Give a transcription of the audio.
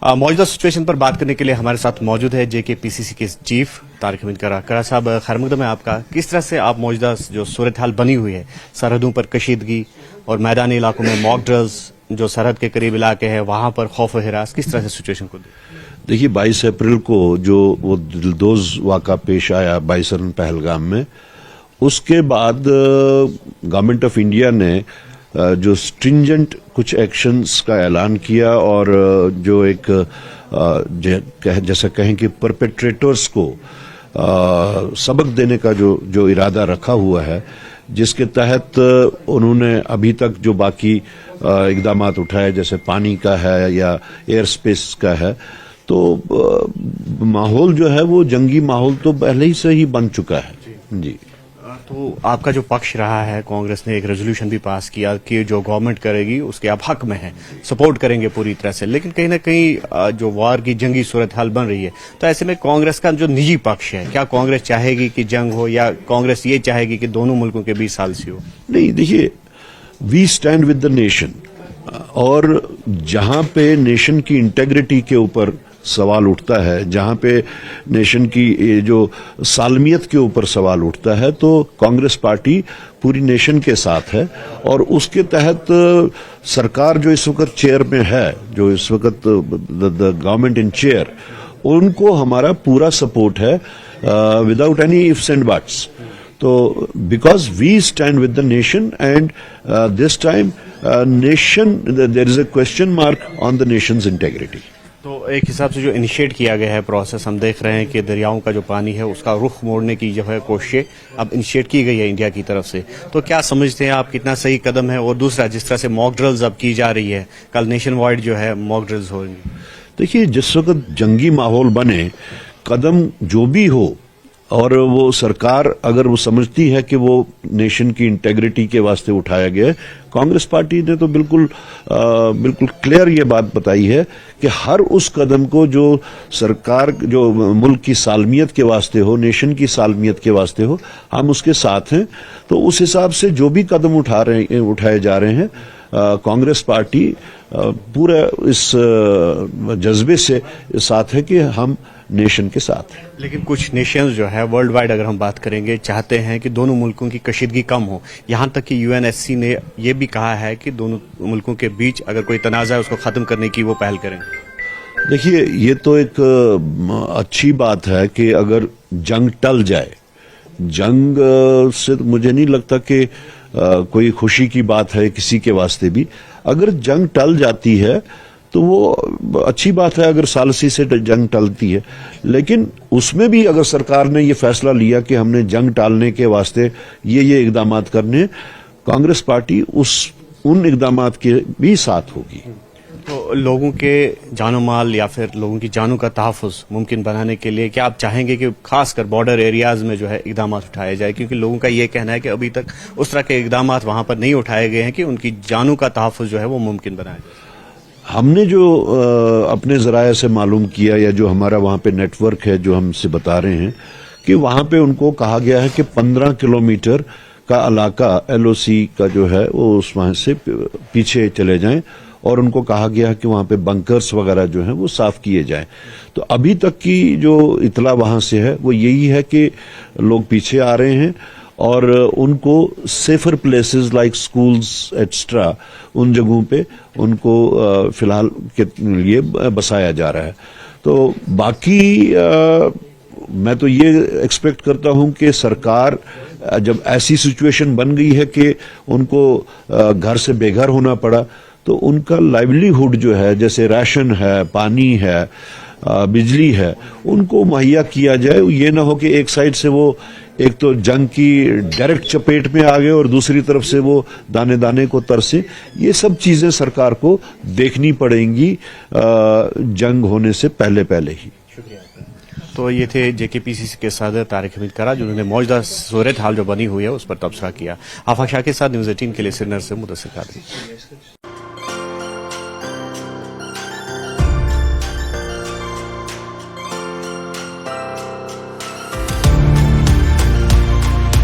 मौजूदा सिचुएशन पर बात करने के लिए हमारे साथ मौजूद है JKPCC के चीफ तारिक हमीद करा साहब। खैर मकदम है आपका। किस तरह से आप मौजूदा जो सूरत हाल बनी हुई है, सरहदों पर कशीदगी और मैदानी इलाकों में मॉक ड्रिल्स, जो सरहद के करीब इलाके हैं वहां पर खौफ हिरास, किस तरह से सिचुएशन को देखिए 22 अप्रैल को जो वो दिलदोज वाक़ा पेश आया बाइसरन पहलगाम में, उसके बाद गवर्नमेंट ऑफ इंडिया ने जो स्ट्रिंजेंट कुछ एक्शंस का ऐलान किया और जो एक जैसा कहें कि परपेट्रेटर्स को सबक देने का जो इरादा रखा हुआ है, जिसके तहत उन्होंने अभी तक जो बाकी इक़दामात उठाए जैसे पानी का है या एयर स्पेस का है, तो माहौल जो है वो जंगी माहौल तो पहले ही से ही बन चुका है। जी, तो आपका जो पक्ष रहा है, कांग्रेस ने एक रेजोल्यूशन भी पास किया कि जो गवर्नमेंट करेगी उसके आप हक में हैं, सपोर्ट करेंगे पूरी तरह से, लेकिन कहीं ना कहीं जो वार की जंगी सूरत हाल बन रही है, तो ऐसे में कांग्रेस का जो निजी पक्ष है, क्या कांग्रेस चाहेगी कि जंग हो या कांग्रेस ये चाहेगी कि दोनों मुल्कों के बीच सालसी हो? नहीं, देखिए we stand with the nation, और जहां पे नेशन की इंटेग्रिटी के ऊपर सवाल उठता है, जहां पे नेशन की जो सालमियत के ऊपर सवाल उठता है, तो कांग्रेस पार्टी पूरी नेशन के साथ है। और उसके तहत सरकार जो इस वक्त चेयर में है, जो इस वक्त द गवर्नमेंट इन चेयर, उनको हमारा पूरा सपोर्ट है without any ifs and buts. तो because we stand with the nation and this time nation, there is a question mark on the nation's integrity. तो एक हिसाब से जो इनिशिएट किया गया है प्रोसेस, हम देख रहे हैं कि दरियाओं का जो पानी है उसका रुख मोड़ने की जो है कोशिशें अब इनिशिएट की गई है इंडिया की तरफ से, तो क्या समझते हैं आप कितना सही कदम है? और दूसरा, जिस तरह से मॉक ड्रिल्स अब की जा रही है, कल नेशन वाइड जो है मॉक ड्रिल्स होंगी। देखिए, जिस वक्त जंगी माहौल बने, कदम जो भी हो, और वो सरकार अगर वो समझती है कि वो नेशन की इंटेग्रिटी के वास्ते उठाया गया है, कांग्रेस पार्टी ने तो बिल्कुल क्लियर ये बात बताई है कि हर उस कदम को जो सरकार, जो मुल्क की सालमियत के वास्ते हो, नेशन की सालमियत के वास्ते हो, हम उसके साथ हैं। तो उस हिसाब से जो भी कदम उठाए जा रहे हैं, कांग्रेस पार्टी पूरा इस जज्बे से साथ है कि हम नेशन के साथ हैं। लेकिन कुछ नेशंस जो है वर्ल्ड वाइड अगर हम बात करेंगे, चाहते हैं कि दोनों मुल्कों की कशीदगी कम हो। यहाँ तक कि UNSC ने यह भी कहा है कि दोनों मुल्कों के बीच अगर कोई तनाज़ा है उसको ख़त्म करने की वो पहल करें। देखिए, ये तो एक अच्छी बात है कि अगर जंग टल जाए। जंग से मुझे नहीं लगता कि कोई खुशी की बात है किसी के वास्ते भी। अगर जंग टल जाती है तो वो अच्छी बात है, अगर सालसी से जंग टलती है। लेकिन उसमें भी अगर सरकार ने ये फैसला लिया कि हमने जंग टालने के वास्ते ये इक़दामात करने, कांग्रेस पार्टी उन इक़दामात के भी साथ होगी। तो लोगों के जानो माल या फिर लोगों की जानों का तहफ़्फ़ुज़ मुमकिन बनाने के लिए क्या आप चाहेंगे कि खासकर बॉर्डर एरियाज़ में जो है इक़दामात उठाए जाए? क्योंकि लोगों का ये कहना है कि अभी तक उस तरह के इक़दामात वहाँ पर नहीं उठाए गए हैं कि उनकी जानों का तहफ़्फ़ुज़ जो है वो मुमकिन बनाया जाए। हमने जो अपने ज़राए से मालूम किया, या जो हमारा वहाँ पे नेटवर्क है जो हमसे बता रहे हैं, कि वहाँ पे उनको कहा गया है कि 15 किलोमीटर का इलाका LOC का जो है वो उस वहाँ से पीछे चले जाएं, और उनको कहा गया है कि वहाँ पे बंकर्स वगैरह जो हैं वो साफ किए जाएं। तो अभी तक की जो इतला वहाँ से है वो यही है कि लोग पीछे आ रहे हैं, और उनको safer places like schools extra, उन जगहों पे उनको फिलहाल के लिए बसाया जा रहा है। तो बाकी मैं तो ये एक्सपेक्ट करता हूं कि सरकार, जब ऐसी सिचुएशन बन गई है कि उनको घर से बेघर होना पड़ा, तो उनका लाइवलीहुड जो है, जैसे राशन है, पानी है, बिजली है, उनको मुहैया किया जाए। ये ना हो कि एक साइड से वो एक तो जंग की डायरेक्ट चपेट में आ गए और दूसरी तरफ से वो दाने दाने को तरसे। ये सब चीजें सरकार को देखनी पड़ेंगी जंग होने से पहले ही। तो ये थे JKPCC के सदर तारिक हमीद करा, जिन्होंने मौजूदा सूरत हाल जो बनी हुई है उस पर तबसरा किया। आफाक शाह के साथ न्यूज़ 18 के लिए श्रीनगर से मुदस्सिर कादरी।